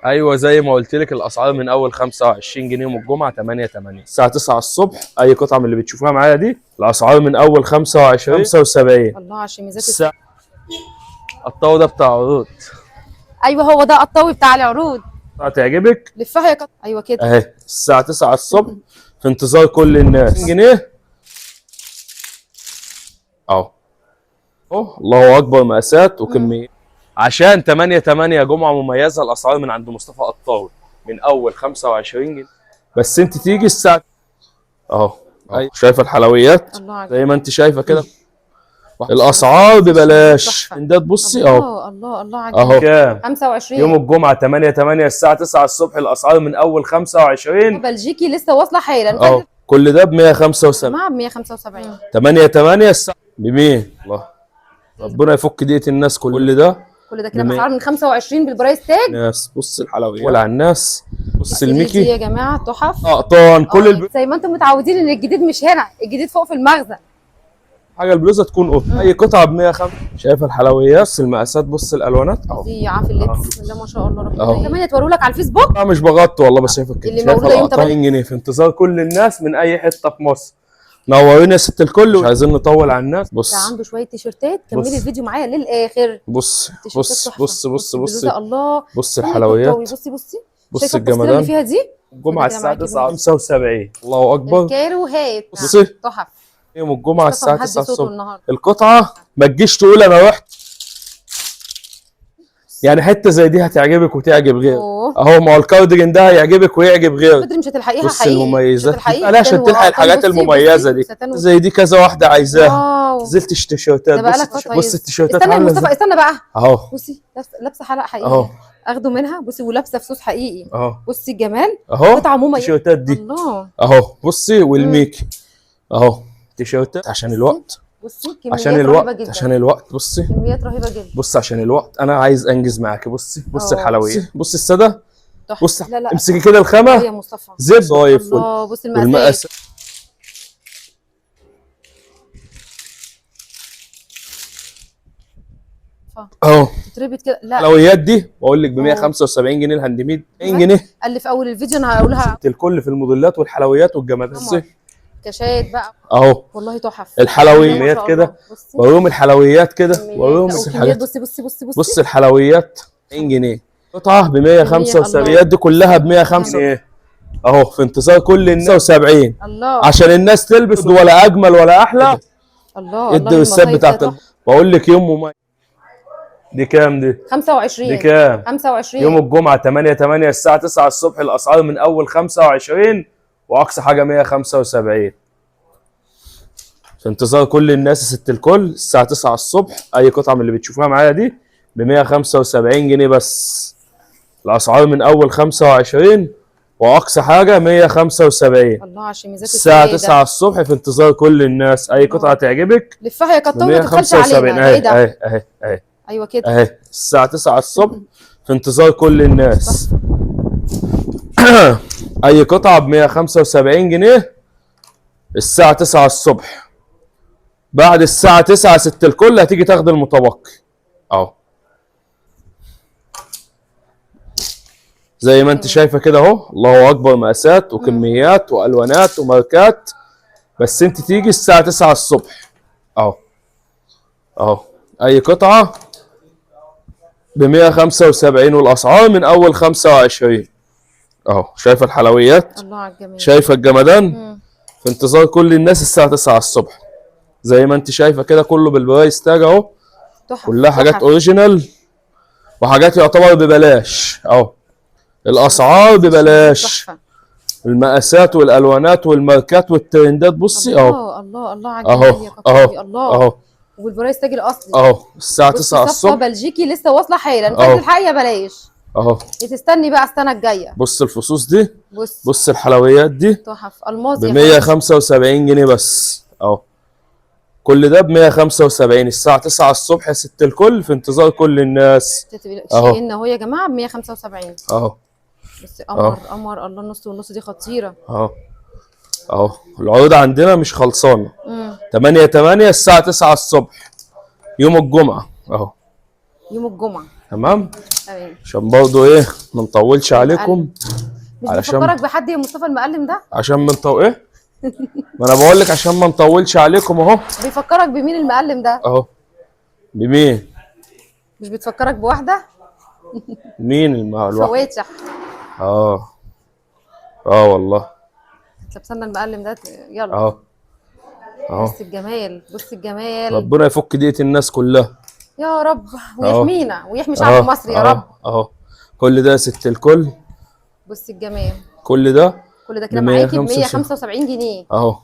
ايوه زي ما قلت لك الاسعار من اول 25 جنيه يوم الجمعه 8 الساعه 9 الصبح. اي قطعه من اللي بتشوفوها معايا دي الاسعار من اول 25 75. الله على الشميزات. الطاوله ده بتاع عروض. ايوه هو ده الطاوي بتاع العروض. هتعجبك. لفها يا ايوه كده اهي الساعه 9 الصبح في انتظار كل الناس. جنيه اهو. الله اكبر مقاسات وكميه. عشان 8 جمعه مميزه الاسعار من عند مصطفى الطاوي من اول 25 جنيه بس انت تيجي الساعه اهو. شايفه الحلويات زي ما انت شايفه كده الاسعار ببلاش. ده تبصي اهو. الله اهو كام 25 يوم الجمعه 8 الساعه 9 الصبح الاسعار من اول 25. بلجيكي لسه واصله حالا اهو كل ده ب 175 مع 175. 8 الساعه بمين الله ربنا يفك دقيقه الناس. كل ده كده اسعار من 25 بالبرايس تاج. ناس بص الحلويات ولا على الناس. بص دي الميكي يا جماعه تحف اقطان كل زي ما انتم متعودين ان الجديد مش هنا، الجديد فوق في المخزن. حاجه البلوزه تكون قطن. اي قطعه ب 105. شايفه الحلويات بص المقاسات بص الالوانات اهو. دي عافيه اللبس بسم الله ما شاء الله ربنا كمان يتوروا لك على الفيسبوك. لا مش بغطي والله بس شايفه كده. اللي موجوده يوم 80 جنيه في انتظار كل الناس من اي حته في مصر. نورين يا ست الكل مش عايزين نطول على الناس. بص عنده شويه تيشيرتات كملي الفيديو معايا للاخر. بص الله بص الحلويات. بصي الجمدان اللي فيها دي الجمعه الساعه 9:75. الله اكبر. الكاروهات بصي تحف يوم الجمعه الساعه 9 الصبح. النهارده القطعه ما تجيش تقول انا رحت يعني حته زي دي هتعجبك وتعجب غيرك. اهو ما هو الكارديجان ده هيعجبك ويعجب غيرك. بدري مش هتلحقيها بص حقيقي. المميزات بلاش تلحق الحاجات المميزه دي زي دي كذا واحده عايزاها. نزلت التيشيرتات بص التيشيرتات استنى يا مصطفى استنى بقى اهو. بصي لابسه حلقه حقيقي اهو اخده منها. بصي ولابسه فسوس حقيقي اهو. بصي الجمال اهو قطعه مميزه. التيشيرتات دي الله اهو. بصي والميكي اهو تيشيرتات عشان الوقت. بصي كميات رهيبه جدا عشان الوقت. بصي كميات رهيبه جدا. بص عشان الوقت انا عايز انجز معاكي. بصي الحلويات. بص الساده. بص امسكي كده الخامه يا مصطفى زبده صايف. الله بص المقاسات اهو تتربط كده. لا الحلويات دي بقول لك ب 175 جنيه الهاند ميد 40 جنيه. قال لي في اول الفيديو انا هقولها الكل في الموديلات والحلويات والجمالات. بصي كاشات بقى اهو والله تحف. الحلويات كده وريهم الحلويات كده وريهم الحاجات. بصي الحلويات 40 جنيه قطعه ب 175 دي كلها ب 105 جنيه اهو في انتظار كل الناس 70 الله عشان الناس تلبس ولا اجمل ولا احلى. الله ادي الساب بتاعت بقول لك يوم مميز. دي كام دي 25 دي كام 25 يوم الجمعه 8 الساعه 9 الصبح الاسعار من اول 25 واقصى حاجه 175 في انتظار كل الناس يا ست الكل. الساعه 9 الصبح اي قطعه من اللي بتشوفوها معايا دي ب 175 جنيه بس. الاسعار من اول 25 واقصى حاجه 175. الله على الشميزات الساعه 9 الصبح في انتظار كل الناس. اي قطعه تعجبك لفها يا كتوم ما تبخلش علينا. اهي اهي اهي اهي ايوه كده اهي الساعه 9 الصبح في انتظار كل الناس. اي قطعه ب 175 جنيه الساعه 9 الصبح. بعد الساعه 9 ست الكل هتيجي تاخد المتبقي اهو زي ما انت شايفه كده اهو. الله اكبر مقاسات وكميات والوانات وماركات بس انت تيجي الساعه 9 الصبح اهو. اهو اي قطعه ب 175 والاسعار من اول 25 اهو. شايفه الحلويات الله على الجمال. شايفه الجمدان في انتظار كل الناس الساعه 9 الصبح زي ما انت شايفه كده كله بالبرايس تاج اهو. كلها حاجات اوريجينال وحاجات يعتبر ببلاش اهو. الاسعار ببلاش. المقاسات والالوانات والماركات والترندات بصي اهو. الله على الجمال اهو اهو والبرايس تاج الاصلي اهو الساعه 9 الصبح. بلجيكي لسه واصله حالا فانت الحقيقه بلاش اهو. تستني بقى السنه الجايه. بص الفصوص دي بص الحلويات دي تحف الماظ ب 175 جنيه بس اهو. كل ده ب 175 الساعه 9 الصبح يا ست الكل في انتظار كل الناس اهو. اهو يا جماعه ب 175 اهو. بس قمر الله النص والنص دي خطيره اهو. العروض عندنا مش خلصانه. 8 الساعه 9 الصبح يوم الجمعه اهو. يوم الجمعه. تمام. تمام. عشان برضه ايه ما نطولش عليكم. مش علشان بيفكرك بحد يا مصطفى المقلم ده؟ عشان ما نطول ايه؟ ما انا بقول لك عشان ما نطولش عليكم اهو. بيفكرك بمين المقلم ده؟ اهو. بمين؟ مش بتفكرك بواحده؟ مين الواحد؟ فواتح. اه والله. لابسنا المقلم ده. يلا. اهو. بص الجمال، بص الجمال. ربنا يفك دية الناس كلها يا رب ويحمينا ويحمي شعب مصر يا رب. اهو كل ده يا ست الكل. بص الجمال. كل ده كده معاكي ب 175 جنيه اهو.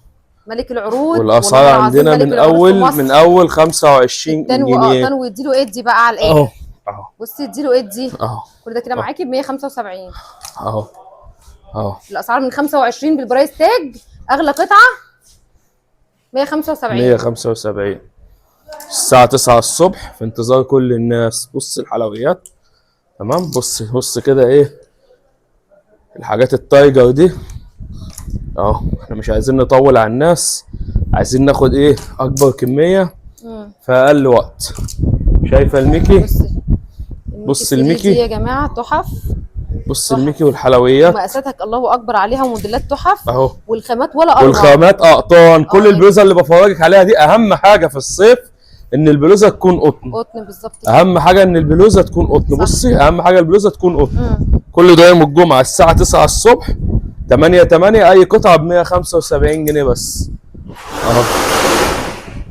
ملك العروض. والاسعار عندنا من اول 25 جنيه. كانوا ويديله ادي بقى على الاخر. اهو بصي اديله ادي. كل ده كده أهو. معاكي ب 175. اهو الاسعار من 25 بالبرايس تاج. اغلى قطعه 175. 175. الساعة 9 الصبح في انتظار كل الناس. بص الحلويات. تمام. بص كده ايه الحاجات التايجر دي اهو. احنا مش عايزين نطول على الناس، عايزين ناخد ايه اكبر كمية في اقل وقت. شايفة الميكي؟ بص الميكي يا جماعة تحف. بص الميكي والحلويات مقاساتك الله اكبر عليها وموديلات تحف اهو. والخامات ولا اروع. والخامات اقطان. كل البلوزه اللي بفرجك عليها دي اهم حاجه في الصيف ان البلوزه تكون قطن. قطن بالظبط. اهم حاجه ان البلوزه تكون قطن. بصي اهم حاجه البلوزه تكون قطن. كل ده يوم الجمعه الساعه 9 الصبح 8 اي قطعه ب 175 جنيه بس اهو.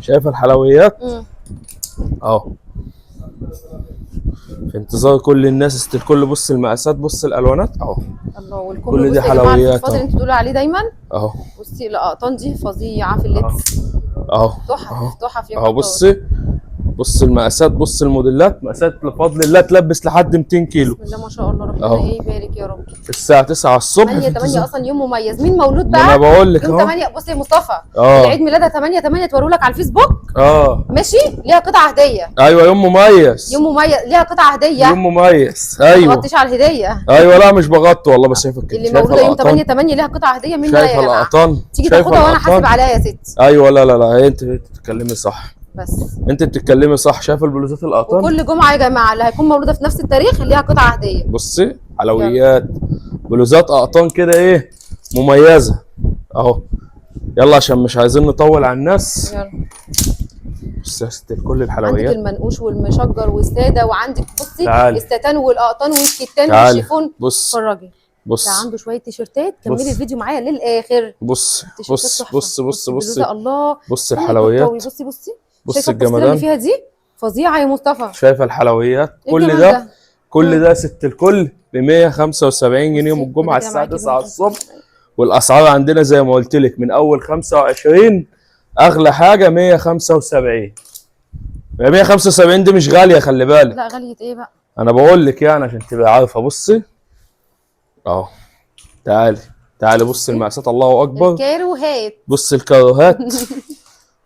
شايفه الحلويات اهو. في انتظار كل الناس است الكل. بص المقاسات، بص الالوانات اهو. الله. والكم كل دي حلويات الفاضل اللي انت بتقولوا عليه دايما اهو. بصي الاقطان دي فظيعه في اللبس اهو. تحف يا اهو. بص المقاسات، بص الموديلات. مقاسات بفضل الله تلبس لحد 200 كيلو. بسم الله ما شاء الله. ربنا يبارك يا رب. الساعة 9 الصبح. 8 اصلا يوم مميز. مين مولود بقى؟ انا بقول لك يوم 8. بص يا مصطفى عيد ميلادها 8 توروا لك على الفيسبوك. ماشي. ليها قطعه هديه. ايوه يوم مميز. ليها قطعه هديه. يوم مميز. ايوه ما تغطيش على الهديه. ايوه لا مش بغطي والله بس شايفه كده. اللي موجوده يوم 8 ليها قطعه هديه منها يا جماعه. شايفه الاقطان؟ تيجي تاخدها وانا حاسب عليها يا ست. ايوه لا انت بتتكلمي صح. بس انت بتتكلمي صح. شايفه البلوزات الاقطان؟ وكل جمعه يا جماعه اللي هيكون مولوده في نفس التاريخ ليها قطعه هديه. بصي حلويات بلوزات اقطان كده ايه مميزه اهو. يلا عشان مش عايزين نطول على الناس. يلا. بصي يا ست الكل الحلويات. عندك المنقوش والمشجر والساده وعندك بصي تعالي. الستان والاقطان والكتان والشيفون. بص اتفرجي. ده عنده شويه تيشيرتات. كملي الفيديو معايا للاخر. بص الله. بص الحلويات. بصي الجمدان اللي فيها دي فظيعه يا مصطفى. شايفه الحلويات؟ كل ده ست الكل ب 175 جنيه يوم الجمعه الساعه 9 الصبح. والاسعار عندنا زي ما قلت لك من اول 25 اغلى حاجه 175. 175 دي مش غاليه خلي بالك. لا غاليه ايه بقى؟ انا بقول لك يعني عشان تبقى عارفه. بصي اهو. تعالي بص المقاسات الله اكبر. الكاروهات. بص الكاروهات.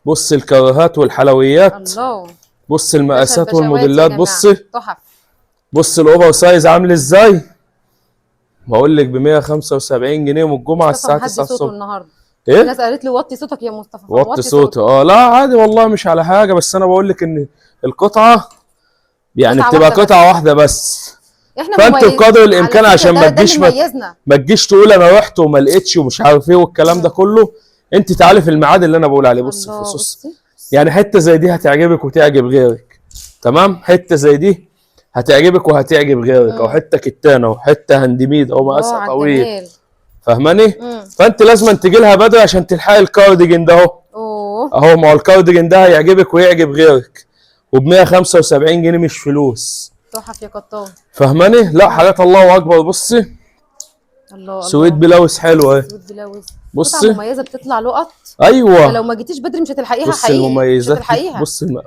بص الكاروهات والحلويات. الله. بص المقاسات والموديلات. بصي تحف. بص الاوفر سايز عامل ازاي. بقول لك ب 175 جنيه يوم الجمعه الساعه 9 الصبح. النهارده ايه؟ الناس قالت لي وطي صوتك يا مصطفى. وطي صوتي. لا عادي والله مش على حاجه بس انا بقول لك ان القطعه يعني بتبقى قطعه واحده بس. فانت بقدر الامكان عشان ما تجيش تقول انا رحت وما لقيتش ومش عارف ايه والكلام ده كله. انت تعالي في الميعاد اللي انا بقول عليه. بص في الخصوص يعني حته زي دي هتعجبك وتعجب غيرك. تمام. حته زي دي هتعجبك وهتعجب غيرك. او حته كتانه وحته هندميد او مقاسها طويل. فاهماني؟ فانت لازم تجي لها بدري عشان تلحقي الكارديجن ده اهو. ما هو الكارديجن ده هيعجبك ويعجب غيرك وب 175 جنيه مش فلوس. تحف يا قطان. فاهماني؟ لا حاجات الله اكبر. بصي الله. سويت بلاوز حلوه اهي. سويت بلاوز. بصي مميزه بتطلع لقط. ايوه. لو ما جيتيش بدري مش هتلحقيها. بص حقيقي المميزات. مش هتلحقيها.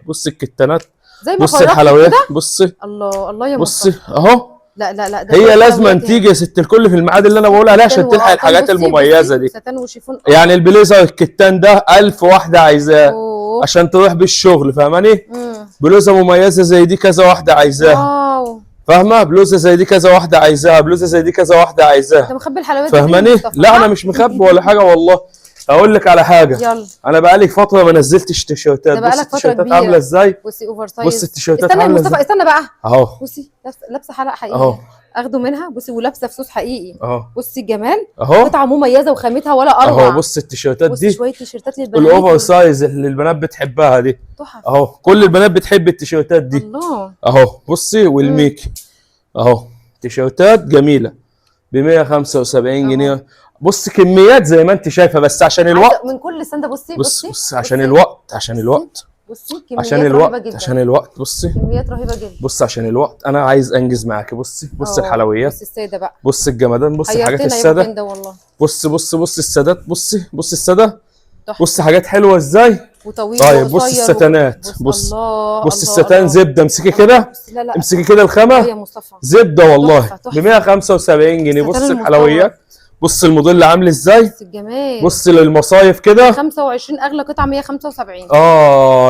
بص الكتانات. زي ما بص الحلويات. بصي الله يا مصطفى. بصي اهو. لا هي لازم تيجي يا ست الكل في الميعاد اللي انا بقول عليه عشان تلحق الحاجات المميزه دي. ستان وشيفون. يعني البليزر الكتان ده 1000 واحده عايزاه عشان تروح بالشغل. فاهماني؟ بلوزه مميزه زي دي كذا واحده عايزاها. فاهمه؟ بلوزه زي دي كذا واحده عايزاها. بلوزه زي دي كذا واحده عايزاها. انت مخبي الحلويات؟ فاهماني؟ لا انا مش مخبي ولا حاجه والله. اقول لك على حاجه. يلا. انا بقالي فتره ما نزلتش تيشيرتات. بص التيشيرتات عامله ازاي. بصي اوفر سايز. بص التيشيرتات استنى يا عامله مصطفى، ازاي. استنى بقى اهو. بصي لابسه حلقه حقيقيه اهو. اخده منها. بصي ولابسه فسوس حقيقي اهو. بصي الجمال اهو. قطعه مميزه وخامتها ولا اروع. اهو بص التيشيرتات بصي دي شويه تيشيرتات للبنات الاوفر سايز اللي البنات بتحبها دي. تحف. اهو كل البنات بتحب التيشيرتات دي. الله. اهو بصي والميكي اهو تيشيرتات جميله ب 175 جنيه. بص كميات زي ما انت شايفه بس عشان الوقت من كل سنده. بصي بص عشان الوقت بصي كميات رهيبه جدا. عشان الوقت بصي كميات رهيبه جدا. بص عشان الوقت انا عايز انجز معاكي. بص الحلويات. بص الساده بقى. بص الجمدان. بص حاجات الساده. والله. بص السادات. بص الساده. تحفة. بص حاجات حلوه ازاي وطويل. طيب بص الستانات. بص الله. الستان زبده. امسكي كده. لا امسكي كده الخامه يا مصطفى. زبده والله تحفة. ب 175 جنيه. بص الحلويات. بص الموديل عامل ازاي. بص الجمال. بص للمصايف كده 25 اغلى قطعه 175.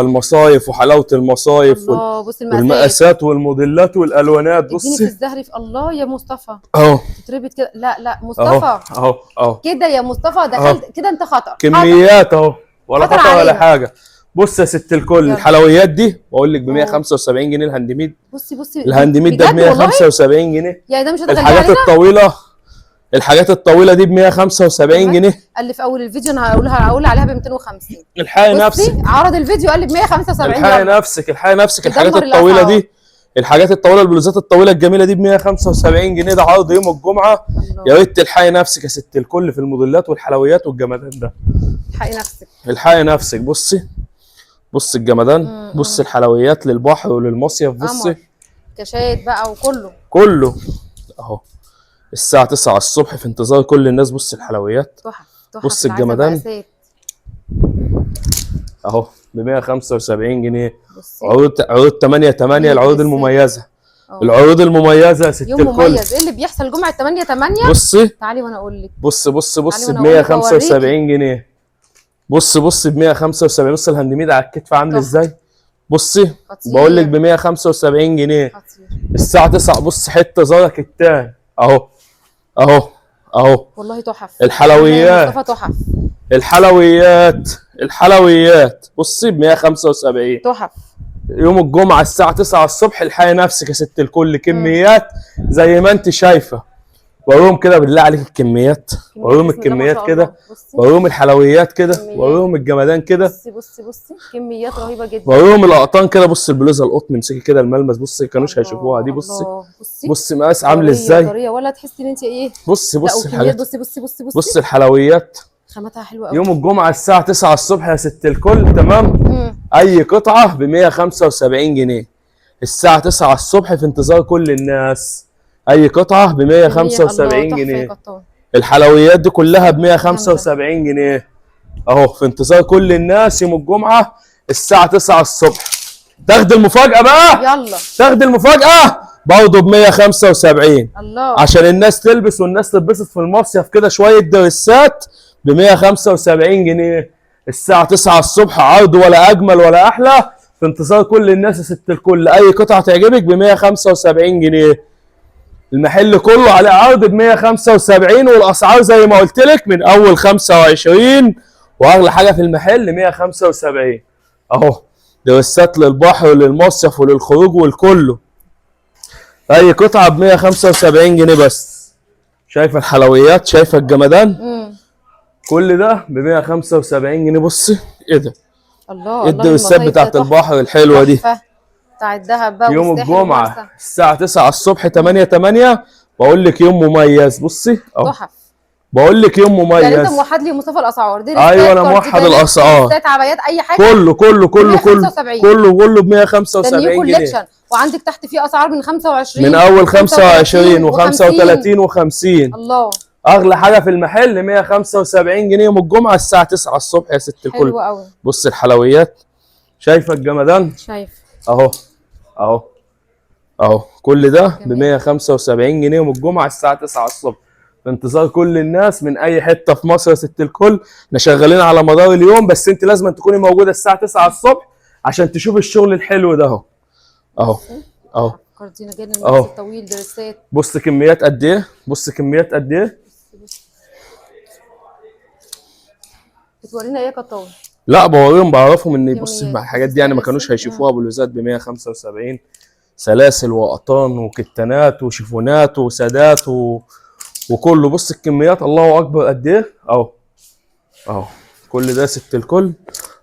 المصايف وحلاوه المصايف الله. بص والمقاسات والموديلات والالوانات. بصي في الزهري في الله يا مصطفى اهو تتربط كده. لا مصطفى اهو كده يا مصطفى دخلت كده انت خطر. كميات اهو ولا خطر ولا علينا. حاجه. بص يا ست الكل الحلويات دي بقول لك ب 175 جنيه الهاندميد. بصي الهاندميد ده ب 175 جنيه. يعني ده مش هتغلي الحاجات علينا؟ الحاجات الطويله دي ب 175 جنيه. قال لي في اول الفيديو انا هقول عليها ب 250. الحقي نفسك. عرض الفيديو قال لي ب 175. الحقي نفسك الحاجات الطويله دي. الحاجات الطويله البلوزات الطويله الجميله دي ب 175 جنيه. ده عرض يوم الجمعه. يا ريت تلحقي نفسك يا ست الكل في الموديلات والحلويات والجمدان ده. الحقي نفسك. بص الجمدان. بص الحلويات للبحر وللمصيف. بصي كاشات بقى كله اهو الساعه 9 الصبح في انتظار كل الناس. بص الحلويات. بص الجمدان اهو ب 175 جنيه. عروض 8 العروض المميزه. العروض المميزه يا ست الكل. يوم مميز. ايه اللي بيحصل جمعه 8/8؟ بصي تعالي وانا اقول لك. بص ب 175 جنيه. بص ب 175. بص الهاندميد على الكتف عامل ازاي. بصي بقول لك ب 175 جنيه. الساعه 9. بص حته زرع كتان اهو والله تحف. الحلويات. الحلويات بصي ب 175 تحف. يوم الجمعه الساعه 9 الصبح. الحقي نفسك يا ست الكل. كميات زي ما انت شايفه. وريهم كده بالله عليك الكميات. وريهم الكميات كده. وريهم الحلويات كده. وريهم الجمدان كده. بصي كميات رهيبه جدا. وريهم القطان كده. بص البلوزه القطن. امسكي كده الملمس. بصي ما كانوش هيشوفوها دي. بصي مقاس عامل ازاي. طريه ولا تحسي ان انت ايه. بصي الحاجات. بصي الحلويات خامتها حلوه قوي. يوم الجمعه الساعه 9 الصبح يا ست الكل. تمام. اي قطعه ب 175 جنيه. الساعه 9 الصبح في انتظار كل الناس. اي قطعه ب 175 جنيه. الحلويات دي كلها ب 175 جنيه اهو في انتظار كل الناس يوم الجمعه الساعه 9 الصبح. تاخد المفاجاه بقى. يلا تاخد المفاجاه برضه ب 175. الله. عشان الناس تلبس والناس تتبسط في المصيف كده شويه دريسات ب 175 جنيه. الساعه 9 الصبح. عرض ولا اجمل ولا احلى في انتظار كل الناس يا ست الكل. اي قطعه تعجبك ب 175 جنيه. المحل كله عليه عرض ب 175. والاسعار زي ما قلت لك من اول 25 واغلى حاجه في المحل 175 اهو. دريسات للبحر وللمصيف وللخروج والكله. اي قطعه ب 175 جنيه بس. شايفه الحلويات. شايفه الجمدان. كل ده ب 175 جنيه. بصي ايه ده. الله. ايه الدريسات بتاعت البحر الحلوه دي. بتاع الدهب بقى يوم الجمعه الساعه 9 الصبح 8 بقول لك يوم مميز. بصي اهو بقول لك يوم مميز. يعني انت موحد لي مصطفى الاسعار دي. ايوه انا موحد الاسعار. عبايات اي حاجه. كله ب 175 جنيه. وعندك تحت فيه اسعار من 25. من اول 25 و35 و50. الله. اغلى حاجه في المحل 175 جنيه يوم الجمعه الساعه 9 الصبح يا ست الكل. حلو قوي. بص الحلويات. شايفه الجمدان. اهو كل ده ب 175 جنيه يوم الجمعه الساعه 9 الصبح في انتظار كل الناس من اي حته في مصر يا ست الكل. احنا شغالين على مدار اليوم بس انت لازم تكوني موجوده الساعه 9 الصبح عشان تشوف الشغل الحلو ده اهو. الطويل دريسات. بص كميات قد ايه. بتورينا ايه يا كطاوي؟ لا بوريهم، بعرفهم ان بص كميات. الحاجات دي يعني ما كانوش هيشوفوها. بلوزات ب 175، سلاسل وقطان وكتانات وشيفونات وسادات وكله. بص الكميات الله اكبر قد ايه اهو اهو. كل ده ست الكل،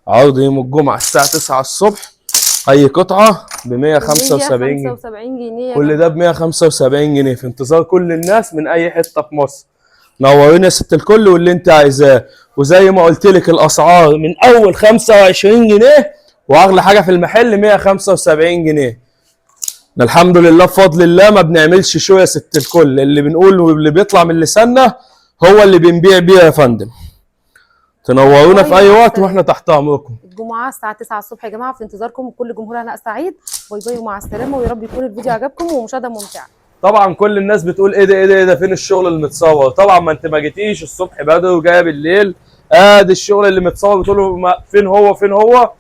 عرض يوم الجمعه الساعه 9 الصبح. اي قطعه ب 175 جنيه. 175 جنيه يا كل ده جماعه. ب 175 جنيه في انتظار كل الناس من اي حته في مصر. نورينا يا ست الكل واللي انت عايزاه. وزي ما قلت لك الاسعار من اول 25 جنيه واغلى حاجه في المحل 175 جنيه. الحمد لله بفضل الله ما بنعملش شو يا ست الكل، اللي بنقوله واللي بيطلع من لساننا هو اللي بنبيع بيه يا فندم. تنورونا في اي وقت واحنا تحت امركم. الجمعه الساعه 9 الصبح يا جماعه، في انتظاركم وكل جمهور هناء سعيد. باي باي ومع السلامه، ويا رب يكون الفيديو عجبكم ومشاهده ممتعه. طبعا كل الناس بتقول ايه ده ايه ده ايه ده، فين الشغل المتصور؟ طبعا ما انت ما جيتيش الصبح بدري وجايه بالليل. ادي الشغل اللي متصور، بتقولوا فين هو فين هو.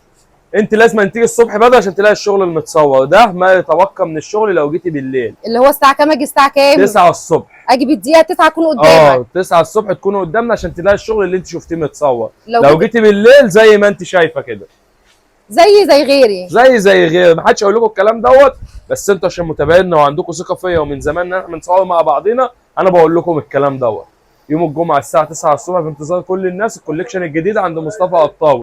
انت لازم تيجي الصبح بدري عشان تلاقي الشغل المتصور ده. ما يتبقى من الشغل لو جيتي بالليل. اللي هو الساعه كام؟ اجي الساعه كام؟ 9 الصبح. اجي بالدقيقه 9 اكون قدامك. 9 الصبح تكونوا قدامنا عشان تلاقي الشغل اللي انت شفتيه متصور. لو لو جيتي بالليل زي ما انت شايفه كده، زي غيري، زي غير ما حدش هيقول لكم الكلام دوت. بس انتوا عشان متابعينا وعندكم ثقه فيا ومن زمان ان احنا بنصور مع بعضينا، انا بقول لكم الكلام دوت. يوم الجمعه الساعه 9 الصبح في انتظار كل الناس. الكوليكشن الجديد عند مصطفى قطاوي.